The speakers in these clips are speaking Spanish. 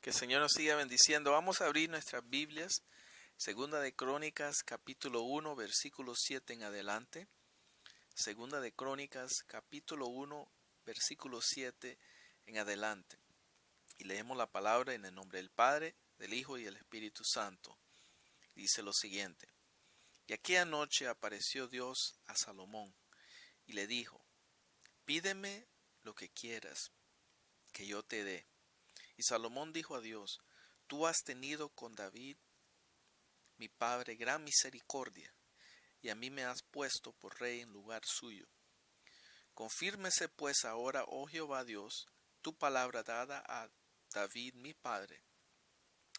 Que el Señor nos siga bendiciendo. Vamos a abrir nuestras Biblias. Segunda de Crónicas, capítulo 1, versículo 7 en adelante. Segunda de Crónicas, capítulo 1, versículo 7 en adelante. Y leemos la palabra en el nombre del Padre, del Hijo y del Espíritu Santo. Dice lo siguiente. Y aquella noche apareció Dios a Salomón y le dijo: Pídeme lo que quieras, que yo te dé. Y Salomón dijo a Dios: Tú has tenido con David, mi padre, gran misericordia, y a mí me has puesto por rey en lugar suyo. Confírmese pues ahora, oh Jehová Dios, tu palabra dada a David mi padre,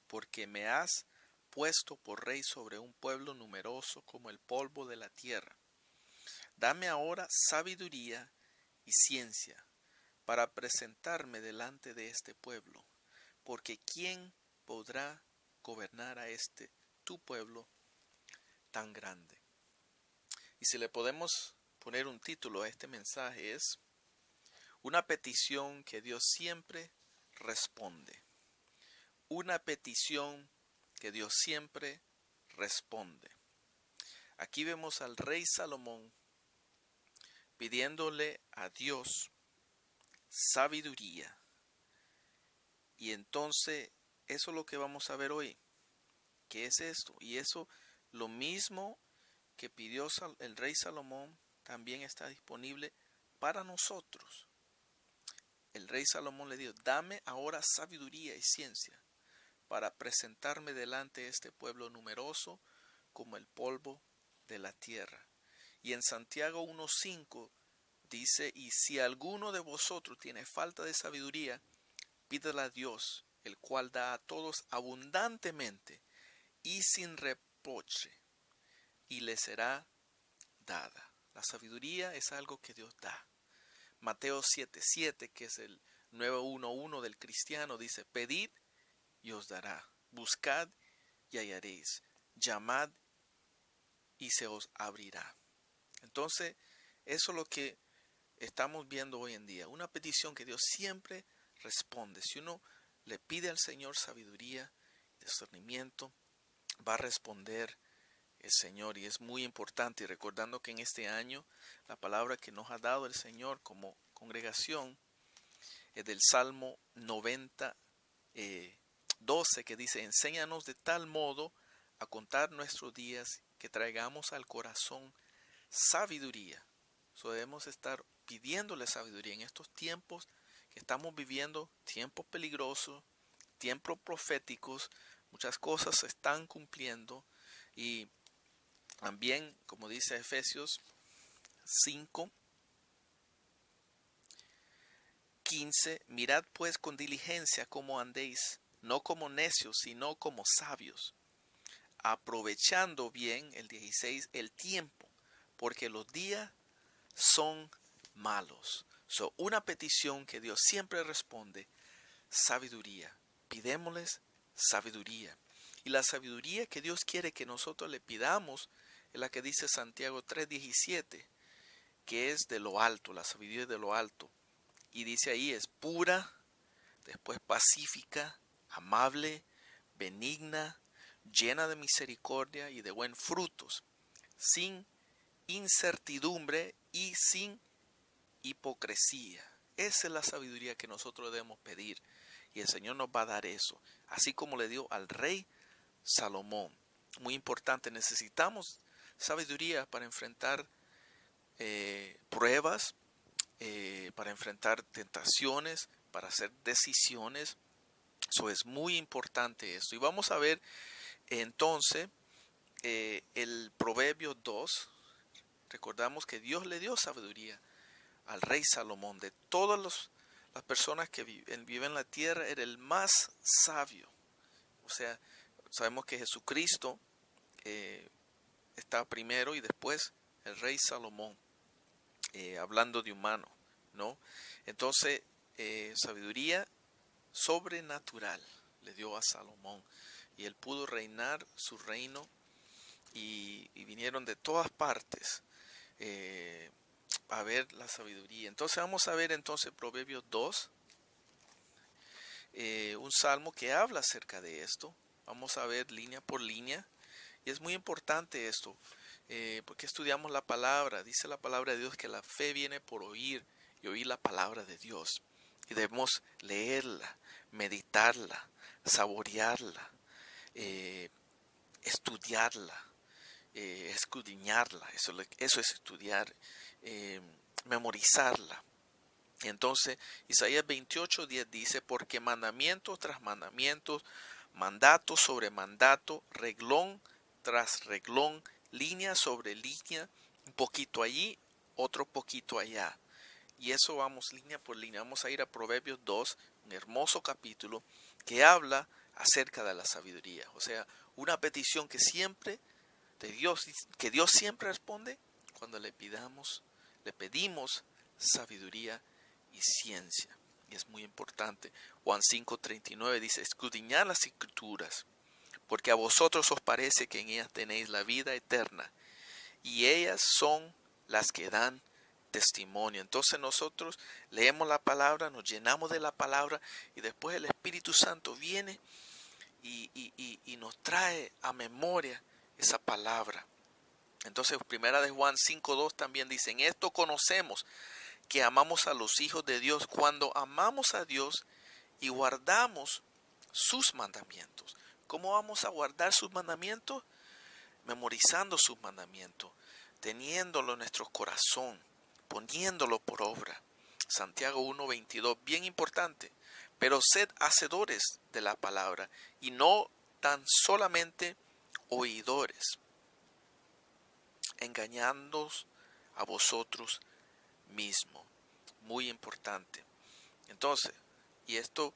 porque me has puesto por rey sobre un pueblo numeroso como el polvo de la tierra. Dame ahora sabiduría y ciencia para presentarme delante de este pueblo, porque ¿quién podrá gobernar a este tu pueblo tan grande? Y si le podemos poner un título a este mensaje, es una petición que Dios siempre responde. Una petición que Dios siempre responde. Aquí vemos al rey Salomón pidiéndole a Dios sabiduría. Y entonces eso es lo que vamos a ver hoy. ¿Qué es esto? Y eso, lo mismo que pidió el rey Salomón, también está disponible para nosotros. El rey Salomón le dijo: dame ahora sabiduría y ciencia para presentarme delante de este pueblo numeroso como el polvo de la tierra. Y en Santiago 1:5 dice: y si alguno de vosotros tiene falta de sabiduría, pídela a Dios, el cual da a todos abundantemente y sin reproche, y le será dada. La sabiduría es algo que Dios da. Mateo 7:7, que es el 9:1:1 del cristiano, dice: pedid y os dará, buscad y hallaréis, llamad y se os abrirá. Entonces, eso es lo que estamos viendo hoy en día, una petición que Dios siempre responde. Si uno le pide al Señor sabiduría, discernimiento, va a responder el Señor, y es muy importante. Y recordando que en este año la palabra que nos ha dado el Señor como congregación es del Salmo 90, 12, que dice: enséñanos de tal modo a contar nuestros días que traigamos al corazón sabiduría. So, debemos estar pidiéndole sabiduría en estos tiempos que estamos viviendo, tiempos peligrosos, tiempos proféticos. Muchas cosas se están cumpliendo, y también, como dice Efesios 5:15, mirad pues con diligencia cómo andéis, no como necios, sino como sabios, aprovechando bien, el 16, el tiempo, porque los días son malos. Una petición que Dios siempre responde: sabiduría. Pidémosles sabiduría. Y la sabiduría que Dios quiere que nosotros le pidamos es la que dice Santiago 3:17, que es de lo alto, la sabiduría de lo alto. Y dice ahí: es pura, después pacífica, amable, benigna, llena de misericordia y de buen frutos, sin incertidumbre y sin hipocresía. Esa es la sabiduría que nosotros debemos pedir, y el Señor nos va a dar eso, así como le dio al rey Salomón. Muy importante, necesitamos sabiduría para enfrentar pruebas, para enfrentar tentaciones, para hacer decisiones. Eso es muy importante esto. Y vamos a ver entonces el Proverbio 2. Recordamos que Dios le dio sabiduría al rey Salomón. De todas las personas que viven en la tierra, era el más sabio. O sea, sabemos que Jesucristo está primero, y después el rey Salomón, hablando de humano, ¿no? Entonces, sabiduría sobrenatural le dio a Salomón, y él pudo reinar su reino, y vinieron de todas partes a ver la sabiduría. Entonces vamos a ver entonces Proverbios 2, un salmo que habla acerca de esto. Vamos a ver línea por línea. Y es muy importante esto, porque estudiamos la palabra. Dice la palabra de Dios que la fe viene por oír y oír la palabra de Dios. Y debemos leerla, meditarla, saborearla, estudiarla, escudriñarla. Eso es estudiar, memorizarla. Entonces, Isaías 28:10 dice, porque mandamiento tras mandamiento, mandato sobre mandato, reglón tras reglón, línea sobre línea, un poquito allí, otro poquito allá. Y eso vamos línea por línea. Vamos a ir a Proverbios 2, un hermoso capítulo que habla acerca de la sabiduría. O sea, una petición que siempre de Dios, que Dios siempre responde cuando le pedimos sabiduría y ciencia. Y es muy importante. Juan 5:39 dice, escudriñad las escrituras, porque a vosotros os parece que en ellas tenéis la vida eterna, y ellas son las que dan testimonio. Entonces nosotros leemos la palabra, nos llenamos de la palabra, y después el Espíritu Santo viene y nos trae a memoria esa palabra. Entonces, primera de Juan 5:2 también dice, en esto conocemos que amamos a los hijos de Dios cuando amamos a Dios y guardamos sus mandamientos. ¿Cómo vamos a guardar sus mandamientos? Memorizando sus mandamientos, teniéndolo en nuestro corazón, poniéndolo por obra. Santiago 1:22, bien importante. Pero sed hacedores de la palabra y no tan solamente oidores, engañándoos a vosotros mismos. Muy importante. Entonces, y esto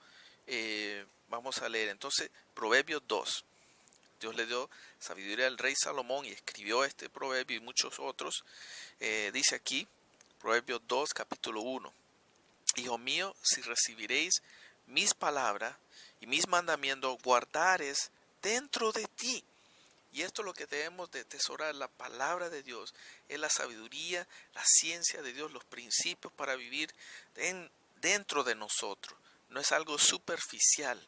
vamos a leer. Entonces, Proverbios 2. Dios le dio sabiduría al rey Salomón y escribió este proverbio y muchos otros. Dice aquí, Proverbios 2, capítulo 1. Hijo mío, si recibiréis mis palabras y mis mandamientos, guardares dentro de ti. Y esto es lo que debemos de atesorar, la palabra de Dios, es la sabiduría, la ciencia de Dios, los principios para vivir dentro de nosotros. No es algo superficial.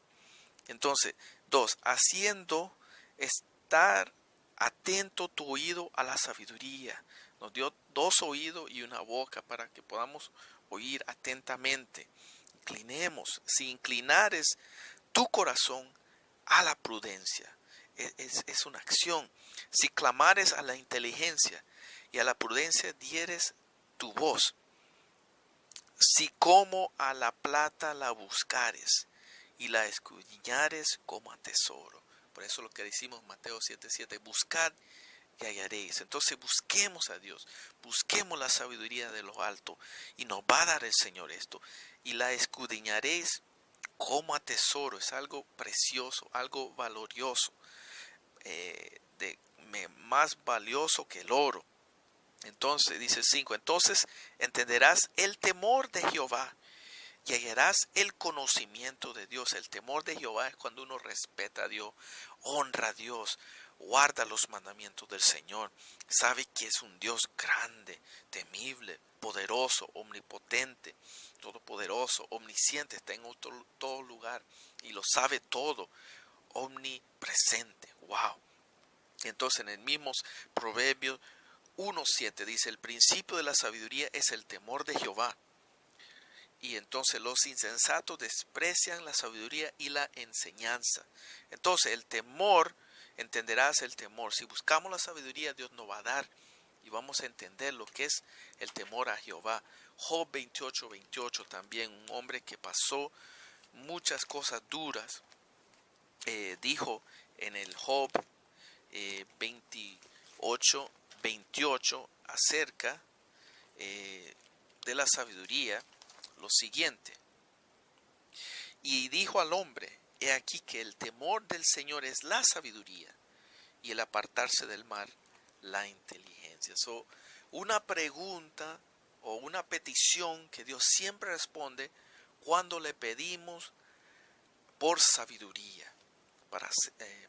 Entonces, 2, haciendo estar atento tu oído a la sabiduría. Nos dio 2 oídos y una boca para que podamos oír atentamente. Inclinemos, si inclinares tu corazón a la prudencia. Es una acción. Si clamares a la inteligencia y a la prudencia dieres tu voz. Si como a la plata la buscares y la escudriñares como a tesoro. Por eso lo que decimos Mateo 7:7, buscad y hallaréis. Entonces busquemos a Dios, busquemos la sabiduría de lo alto y nos va a dar el Señor esto. Y la escudriñaréis como a tesoro, es algo precioso, algo valioso, más valioso que el oro. Entonces dice 5, entonces entenderás el temor de Jehová y hallarás el conocimiento de Dios. El temor de Jehová es cuando uno respeta a Dios, honra a Dios, guarda los mandamientos del Señor, sabe que es un Dios grande, temible, poderoso, omnipotente, todopoderoso, omnisciente, está en todo lugar y lo sabe todo, omnipresente. Wow. Entonces en el mismo Proverbios 1:7 dice, el principio de la sabiduría es el temor de Jehová. Y entonces los insensatos desprecian la sabiduría y la enseñanza. Entonces el temor, entenderás el temor. Si buscamos la sabiduría, Dios nos va a dar y vamos a entender lo que es el temor a Jehová. Job 28:28 también, un hombre que pasó muchas cosas duras, dijo en el Job 28:28 acerca de la sabiduría lo siguiente. Y dijo al hombre, he aquí que el temor del Señor es la sabiduría y el apartarse del mal la inteligencia. Una pregunta o una petición que Dios siempre responde cuando le pedimos por sabiduría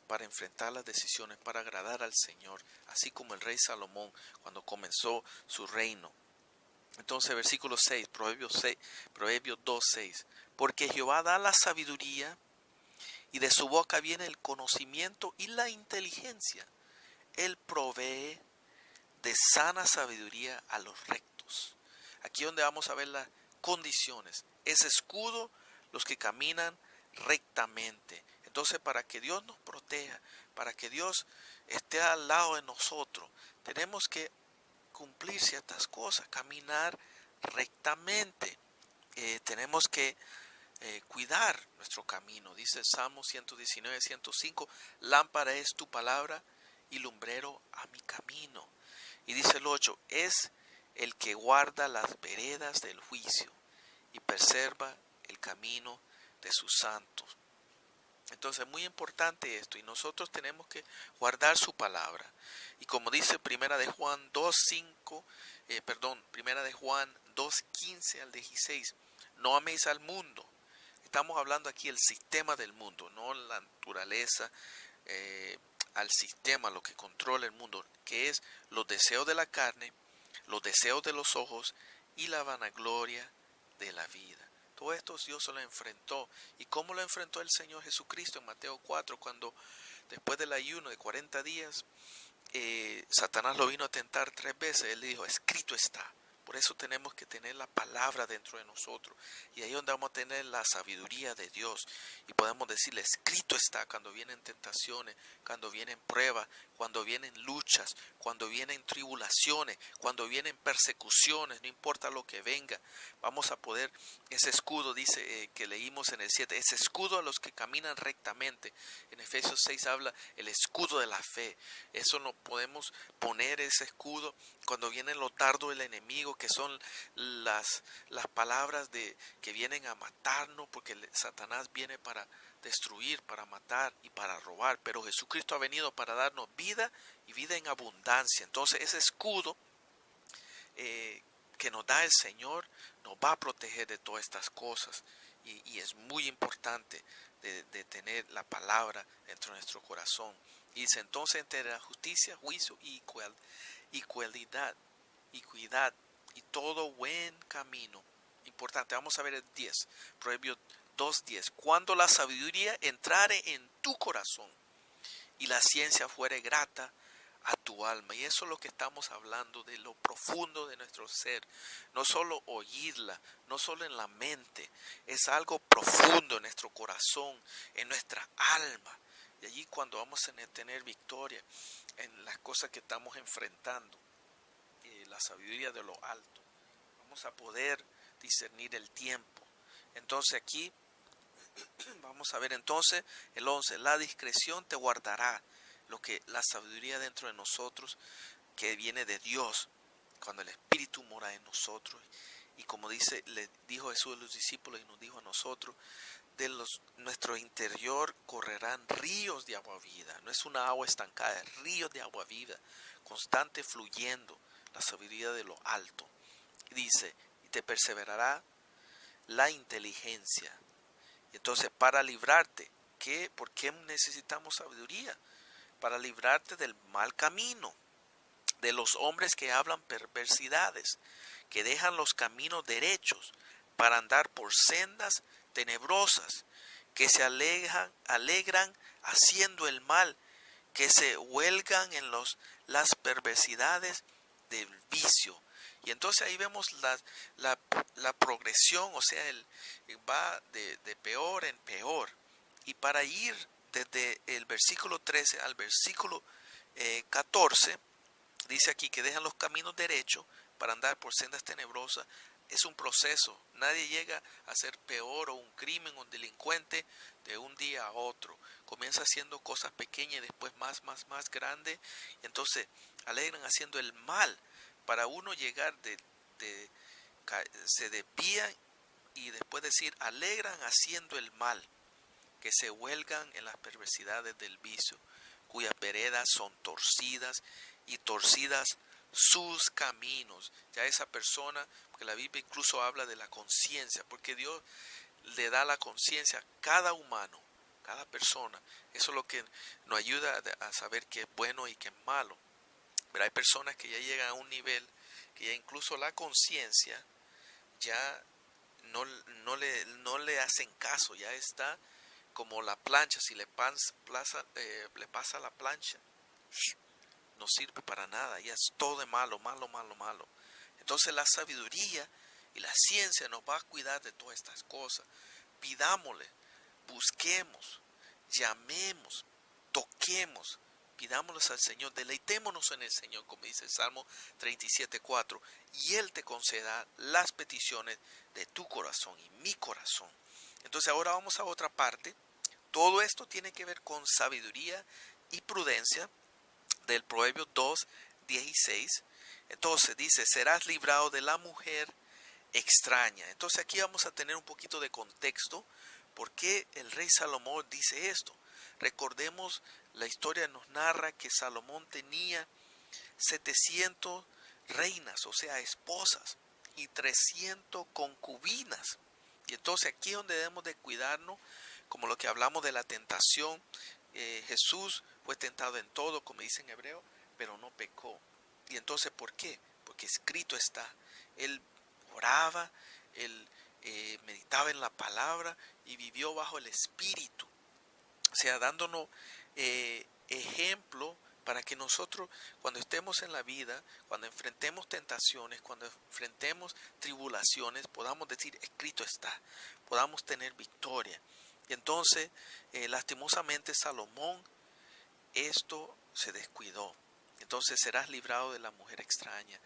para enfrentar las decisiones, para agradar al Señor, así como el rey Salomón cuando comenzó su reino. Entonces, versículo 6, Proverbios 2, 6. Porque Jehová da la sabiduría, y de su boca viene el conocimiento y la inteligencia. Él provee de sana sabiduría a los rectos. Aquí donde vamos a ver las condiciones. Es escudo los que caminan rectamente. Entonces, para que Dios nos proteja, para que Dios esté al lado de nosotros, tenemos que cumplir ciertas cosas, caminar rectamente. Tenemos que cuidar nuestro camino. Dice el Salmo 119, 105, lámpara es tu palabra y lumbrero a mi camino. Y dice el 8, es el que guarda las veredas del juicio y preserva el camino de sus santos. Entonces es muy importante esto, y nosotros tenemos que guardar su palabra. Y como dice Primera de Juan 2:5, Primera de Juan 2:15 al 16, no améis al mundo. Estamos hablando aquí del sistema del mundo, no la naturaleza, al sistema, lo que controla el mundo, que es los deseos de la carne, los deseos de los ojos y la vanagloria de la vida. Todo esto Dios se lo enfrentó. ¿Y cómo lo enfrentó el Señor Jesucristo en Mateo 4? Cuando después del ayuno de 40 días, Satanás lo vino a tentar 3 veces. Él le dijo, escrito está. Por eso tenemos que tener la palabra dentro de nosotros. Y ahí es donde vamos a tener la sabiduría de Dios. Y podemos decirle, escrito está, cuando vienen tentaciones, cuando vienen pruebas, cuando vienen luchas, cuando vienen tribulaciones, cuando vienen persecuciones, no importa lo que venga. Vamos a poder, ese escudo dice que leímos en el 7, ese escudo a los que caminan rectamente. En Efesios 6 habla el escudo de la fe. Eso no podemos poner, ese escudo, cuando vienen los dardos del enemigo, que son las palabras que vienen a matarnos, porque Satanás viene para destruir, para matar y para robar, pero Jesucristo ha venido para darnos vida y vida en abundancia. Entonces ese escudo que nos da el Señor nos va a proteger de todas estas cosas, y es muy importante de tener la palabra dentro de nuestro corazón. Y dice entonces, entre la justicia, juicio y equidad y todo buen camino. Importante, vamos a ver el 10, Proverbios 2:10. Cuando la sabiduría entrare en tu corazón y la ciencia fuere grata a tu alma. Y eso es lo que estamos hablando, de lo profundo de nuestro ser. No solo oírla, no solo en la mente, es algo profundo en nuestro corazón, en nuestra alma. Y allí cuando vamos a tener victoria en las cosas que estamos enfrentando, la sabiduría de lo alto, vamos a poder discernir el tiempo. Entonces aquí vamos a ver entonces el 11, la discreción te guardará, lo que la sabiduría dentro de nosotros, que viene de Dios, cuando el Espíritu mora en nosotros. Y como dice, le dijo Jesús a los discípulos y nos dijo a nosotros, nuestro interior correrán ríos de agua viva. No es una agua estancada, es ríos de agua viva, constante fluyendo, la sabiduría de lo alto. Y dice, y te perseverará la inteligencia. Entonces, para librarte, ¿por qué necesitamos sabiduría? Para librarte del mal camino, de los hombres que hablan perversidades, que dejan los caminos derechos para andar por sendas tenebrosas, que se alegran haciendo el mal, que se huelgan en las perversidades del vicio. Y entonces ahí vemos la progresión, o sea, va de peor en peor. Y para ir desde el versículo 13 al versículo 14, dice aquí que dejan los caminos derechos para andar por sendas tenebrosas. Es un proceso. Nadie llega a ser peor o un crimen o un delincuente de un día a otro. Comienza haciendo cosas pequeñas y después más grandes. Entonces alegran haciendo el mal. Para uno llegar se desvían y después decir, alegran haciendo el mal, que se huelgan en las perversidades del vicio, cuyas veredas son torcidas y torcidas sus caminos. Ya esa persona, porque la Biblia incluso habla de la conciencia, porque Dios le da la conciencia a cada humano, cada persona. Eso es lo que nos ayuda a saber qué es bueno y qué es malo. Pero hay personas que ya llegan a un nivel que ya incluso la conciencia ya no le hacen caso, ya está como la plancha, si le pasa la plancha, no sirve para nada, ya es todo de malo, malo, malo, malo. Entonces la sabiduría y la ciencia nos va a cuidar de todas estas cosas. Pidámosle, busquemos, llamemos, toquemos, pidámosles al Señor, deleitémonos en el Señor, como dice el Salmo 37:4, y Él te conceda las peticiones de tu corazón y mi corazón. Entonces ahora vamos a otra parte. Todo esto tiene que ver con sabiduría y prudencia del Proverbio 2:16. Entonces dice, serás librado de la mujer extraña. Entonces aquí vamos a tener un poquito de contexto. ¿Por qué el rey Salomón dice esto? Recordemos, la historia nos narra que Salomón tenía 700 reinas, o sea, esposas, y 300 concubinas. Y entonces aquí es donde debemos de cuidarnos, como lo que hablamos de la tentación. Jesús fue tentado en todo, como dice en hebreo, pero no pecó. Y entonces, ¿por qué? Porque escrito está. Él oraba, él meditaba en la palabra y vivió bajo el Espíritu. O sea, dándonos ejemplo para que nosotros, cuando estemos en la vida, cuando enfrentemos tentaciones, cuando enfrentemos tribulaciones, podamos decir, escrito está, podamos tener victoria. Y entonces, lastimosamente, Salomón, esto se descuidó. Entonces serás librado de la mujer extraña.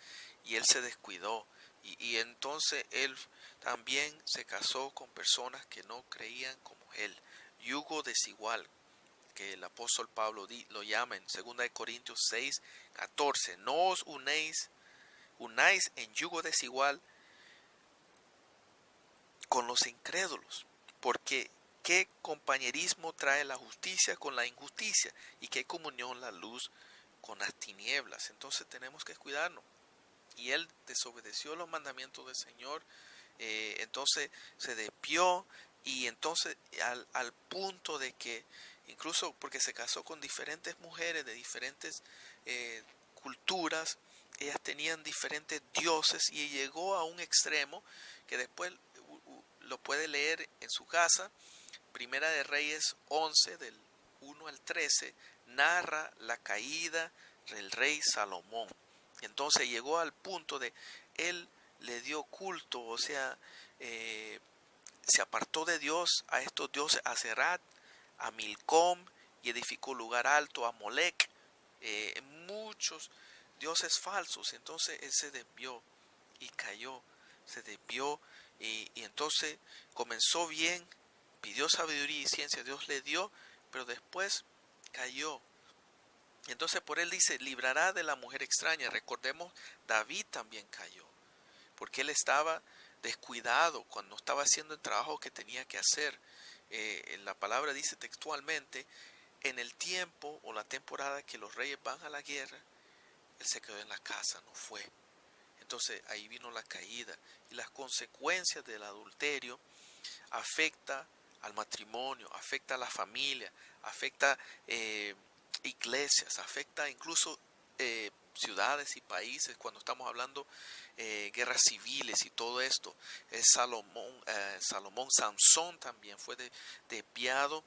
Y él se descuidó. Y entonces él también se casó con personas que no creían como él. Yugo desigual, que el apóstol Pablo lo llama en 2 Corintios 6:14. No os unáis en yugo desigual con los incrédulos, porque qué compañerismo trae la justicia con la injusticia, y qué comunión la luz con las tinieblas. Entonces tenemos que cuidarnos. Y él desobedeció los mandamientos del Señor, entonces se desvió, y entonces al punto de que, incluso porque se casó con diferentes mujeres de diferentes culturas, ellas tenían diferentes dioses, y llegó a un extremo que después lo puede leer en su casa. Primera de Reyes 11 del 1 al 13 narra la caída del rey Salomón. Entonces llegó al punto de él le dio culto, o sea, se apartó de Dios a estos dioses, a Serat, a Milcom, y edificó lugar alto a Molec, muchos dioses falsos. Entonces él se desvió y cayó, se desvió, y entonces comenzó bien, pidió sabiduría y ciencia, Dios le dio, pero después cayó. Entonces por él dice, librará de la mujer extraña. Recordemos, David también cayó, porque él estaba descuidado cuando estaba haciendo el trabajo que tenía que hacer. La palabra dice textualmente, en el tiempo o la temporada que los reyes van a la guerra, él se quedó en la casa, no fue. Entonces ahí vino la caída, y las consecuencias del adulterio afecta al matrimonio, afecta a la familia, afecta iglesias, afecta incluso ciudades y países. Cuando estamos hablando guerras civiles y todo esto, Sansón también fue desviado,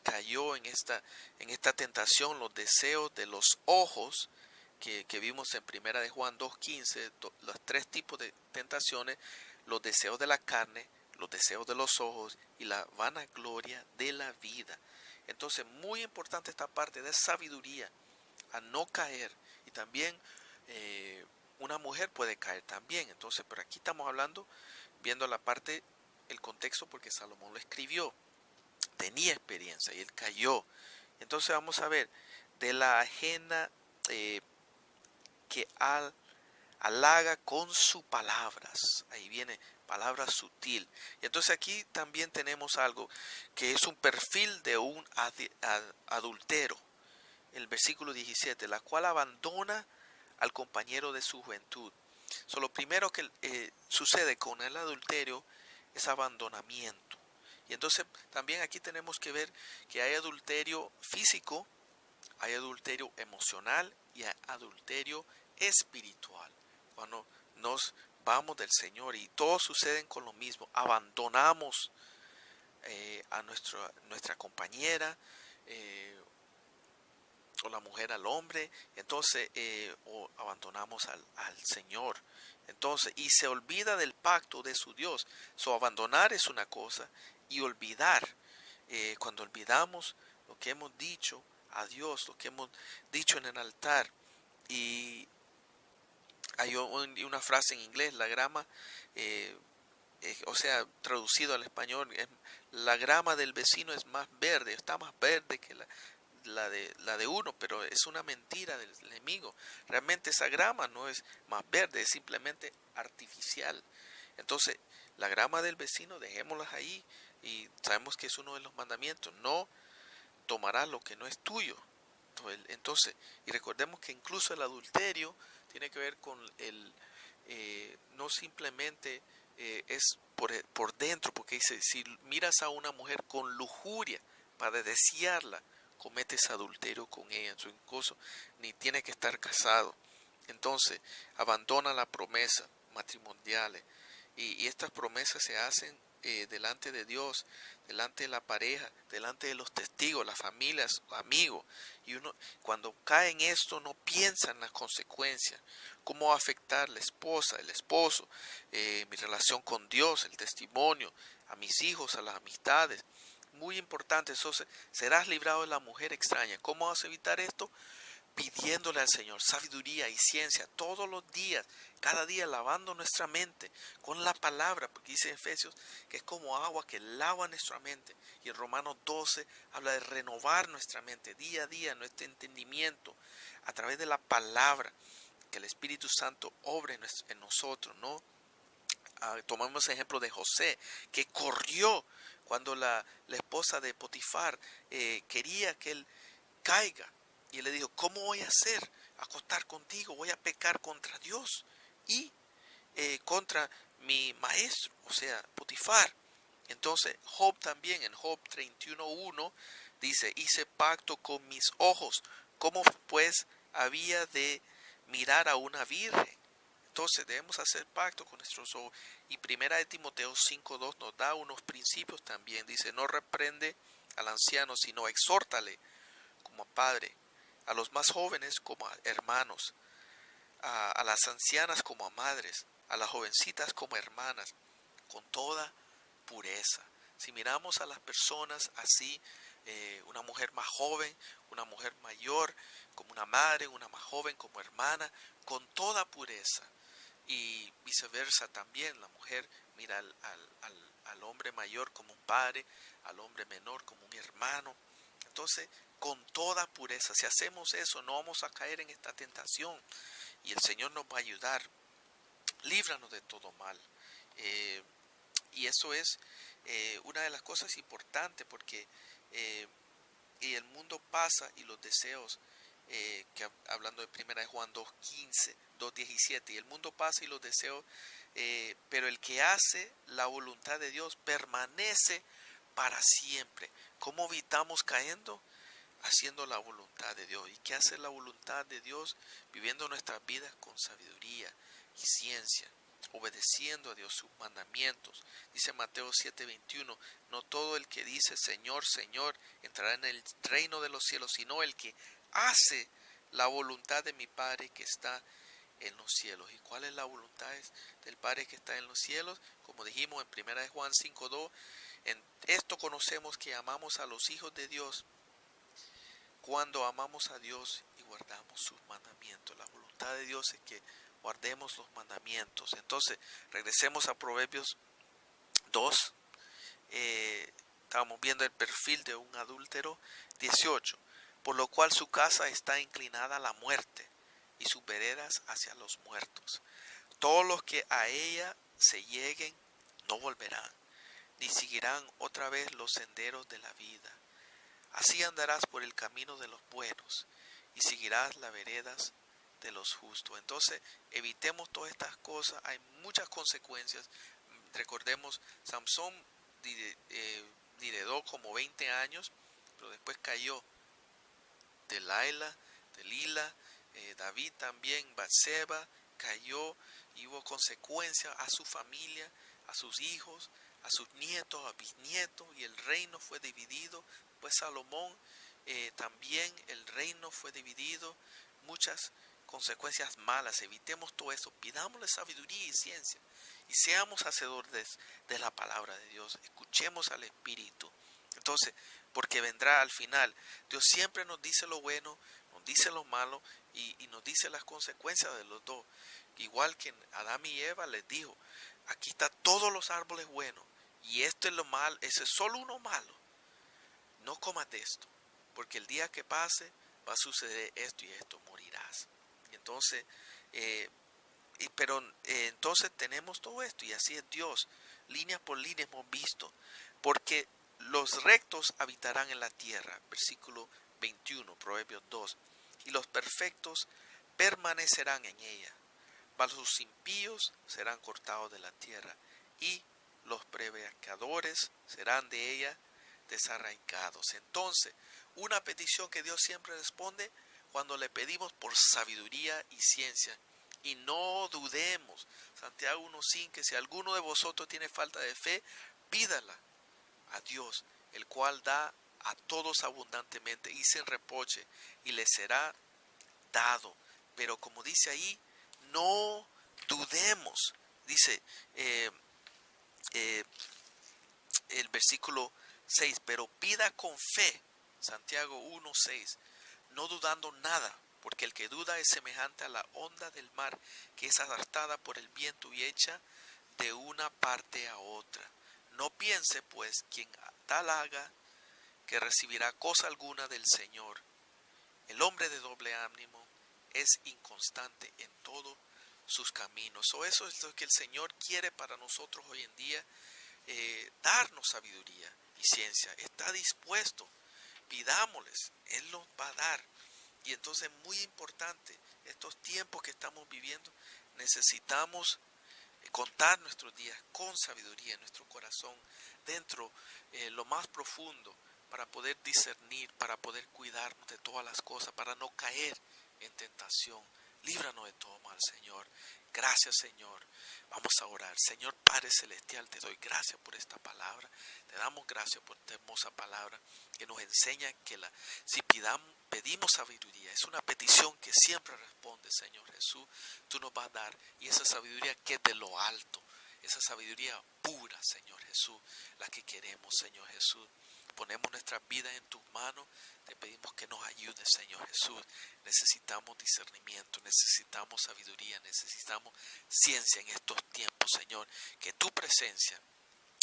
cayó en esta tentación, los deseos de los ojos que vimos en Primera de Juan 2:15, los tres tipos de tentaciones: los deseos de la carne, los deseos de los ojos y la vanagloria de la vida. Entonces, muy importante esta parte de sabiduría, a no caer. Y también una mujer puede caer también. Entonces, pero aquí estamos hablando, viendo la parte, el contexto, porque Salomón lo escribió, tenía experiencia y él cayó. Entonces vamos a ver, de la ajena que halaga con sus palabras. Ahí viene palabra sutil. Y entonces aquí también tenemos algo que es un perfil de un adúltero. El versículo 17, la cual abandona al compañero de su juventud. Lo primero que sucede con el adulterio es abandonamiento. Y entonces también aquí tenemos que ver que hay adulterio físico, hay adulterio emocional y hay adulterio espiritual. Cuando nos vamos del Señor y todos suceden con lo mismo. Abandonamos a nuestra compañera, o la mujer al hombre, entonces o abandonamos al Señor. Entonces, y se olvida del pacto de su Dios. Abandonar es una cosa y olvidar, cuando olvidamos lo que hemos dicho a Dios, lo que hemos dicho en el altar. Y hay una frase en inglés, la grama, o sea, traducido al español, la grama del vecino es más verde, está más verde que la de uno, pero es una mentira del enemigo. Realmente esa grama no es más verde, es simplemente artificial. Entonces, la grama del vecino, dejémoslas ahí, y sabemos que es uno de los mandamientos: no tomarás lo que no es tuyo. Entonces, y recordemos que incluso el adulterio tiene que ver con no simplemente es por dentro, porque dice, si miras a una mujer con lujuria para desearla, cometes adulterio con ella. En su incluso ni tiene que estar casado. Entonces, abandona la promesa matrimoniales. Y estas promesas se hacen delante de Dios, delante de la pareja, delante de los testigos, las familias, amigos. Y uno, cuando cae en esto, no piensa en las consecuencias, cómo va a afectar la esposa, el esposo, mi relación con Dios, el testimonio, a mis hijos, a las amistades. Muy importante. Entonces, serás librado de la mujer extraña. ¿Cómo vas a evitar esto? Pidiéndole al Señor sabiduría y ciencia todos los días, cada día lavando nuestra mente con la palabra, porque dice en Efesios que es como agua que lava nuestra mente, y en Romanos 12 habla de renovar nuestra mente día a día, nuestro entendimiento a través de la palabra, que el Espíritu Santo obre en nosotros, ¿no? Tomamos el ejemplo de José, que corrió cuando la esposa de Potifar quería que él caiga. Y él le dijo, ¿cómo voy a hacer? Acostar contigo, voy a pecar contra Dios y contra mi maestro, o sea, Potifar. Entonces, Job también, en Job 31:1, dice, hice pacto con mis ojos, ¿cómo pues había de mirar a una virgen? Entonces debemos hacer pacto con nuestros ojos. Y primera de Timoteo 5:2 nos da unos principios también. Dice, no reprende al anciano, sino exhórtale como a padre, a los más jóvenes como a hermanos, a las ancianas como a madres, a las jovencitas como hermanas, con toda pureza. Si miramos a las personas así, una mujer más joven, una mujer mayor, como una madre, una más joven como hermana, con toda pureza. Y viceversa también, la mujer mira al hombre mayor como un padre, al hombre menor como un hermano. Entonces, con toda pureza, si hacemos eso, no vamos a caer en esta tentación, y el Señor nos va a ayudar. Líbranos de todo mal. Y eso es una de las cosas importantes, porque y el mundo pasa y los deseos, que hablando de primera de Juan 2:15, 2:17, y el mundo pasa y los deseos, pero el que hace la voluntad de Dios permanece para siempre. ¿Cómo evitamos cayendo? Haciendo la voluntad de Dios. ¿Y qué hace la voluntad de Dios? Viviendo nuestras vidas con sabiduría y ciencia, obedeciendo a Dios sus mandamientos. Dice Mateo 7:21, no todo el que dice Señor, Señor entrará en el reino de los cielos, sino el que hace la voluntad de mi Padre que está en los cielos. ¿Y cuál es la voluntad del Padre que está en los cielos? Como dijimos en primera de Juan 5:2, en esto conocemos que amamos a los hijos de Dios, cuando amamos a Dios y guardamos sus mandamientos. La voluntad de Dios es que guardemos los mandamientos. Entonces, regresemos a Proverbios 2. Estábamos viendo el perfil de un adúltero. 18. Por lo cual su casa está inclinada a la muerte y sus veredas hacia los muertos. Todos los que a ella se lleguen no volverán, ni seguirán otra vez los senderos de la vida. Así andarás por el camino de los buenos y seguirás las veredas de los justos. Entonces, evitemos todas estas cosas. Hay muchas consecuencias. Recordemos, Samson heredó como 20 años, pero después cayó. Delila, David también, Batseba, cayó. y hubo consecuencias a su familia, a sus hijos, a sus nietos, a bisnietos, y el reino fue dividido. Pues Salomón también el reino fue dividido, muchas consecuencias malas. Evitemos todo eso, pidámosle sabiduría y ciencia y seamos hacedores de la palabra de Dios. Escuchemos al Espíritu. Entonces, porque vendrá al final. Dios siempre nos dice lo bueno, nos dice lo malo y nos dice las consecuencias de los dos. Igual que Adán y Eva les dijo, aquí están todos los árboles buenos y esto es lo malo, ese es solo uno malo. No comas de esto, porque el día que pase va a suceder esto y esto, morirás. Y entonces, entonces tenemos todo esto y así es Dios. Línea por línea hemos visto, porque los rectos habitarán en la tierra, versículo 21, Proverbios 2, y los perfectos permanecerán en ella. Mas los impíos serán cortados de la tierra, y los prevaricadores serán de ella desarraigados. Entonces, una petición que Dios siempre responde cuando le pedimos por sabiduría y ciencia. Y no dudemos. Santiago 1:5, que si alguno de vosotros tiene falta de fe, pídala a Dios, el cual da a todos abundantemente y sin reproche, y le será dado. Pero como dice ahí, no dudemos. Dice el versículo 6, pero pida con fe, Santiago 1:6, no dudando nada, porque el que duda es semejante a la onda del mar, que es arrastrada por el viento y hecha de una parte a otra. No piense pues quien tal haga que recibirá cosa alguna del Señor. El hombre de doble ánimo es inconstante en todos sus caminos. Eso es lo que el Señor quiere para nosotros hoy en día, darnos sabiduría y ciencia. Está dispuesto, pidámosles, Él nos va a dar. Y entonces es muy importante, estos tiempos que estamos viviendo, necesitamos contar nuestros días con sabiduría en nuestro corazón, dentro lo más profundo, para poder discernir, para poder cuidarnos de todas las cosas, para no caer en tentación. Líbranos de todo mal, Señor. Gracias, Señor. Vamos a orar. Señor Padre Celestial, te doy gracias por esta palabra. Te damos gracias por esta hermosa palabra que nos enseña que si pedimos sabiduría, es una petición que siempre responde, Señor Jesús. Tú nos vas a dar, y esa sabiduría que es de lo alto, esa sabiduría pura, Señor Jesús, la que queremos, Señor Jesús. Ponemos nuestras vidas en tus manos. Te pedimos que nos ayudes, Señor Jesús. Necesitamos discernimiento, necesitamos sabiduría, necesitamos ciencia en estos tiempos, Señor. Que tu presencia,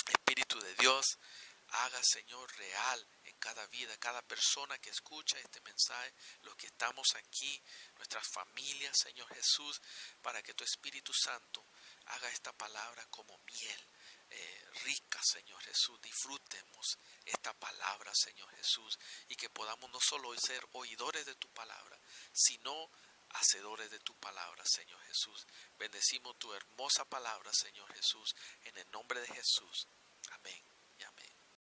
Espíritu de Dios, haga, Señor, real en cada vida, cada persona que escucha este mensaje, los que estamos aquí, nuestras familias, Señor Jesús, para que tu Espíritu Santo haga esta palabra como miel. Rica, Señor Jesús, disfrutemos esta palabra, Señor Jesús, y que podamos no solo ser oidores de tu palabra, sino hacedores de tu palabra, Señor Jesús. Bendecimos tu hermosa palabra, Señor Jesús, en el nombre de Jesús. Amén.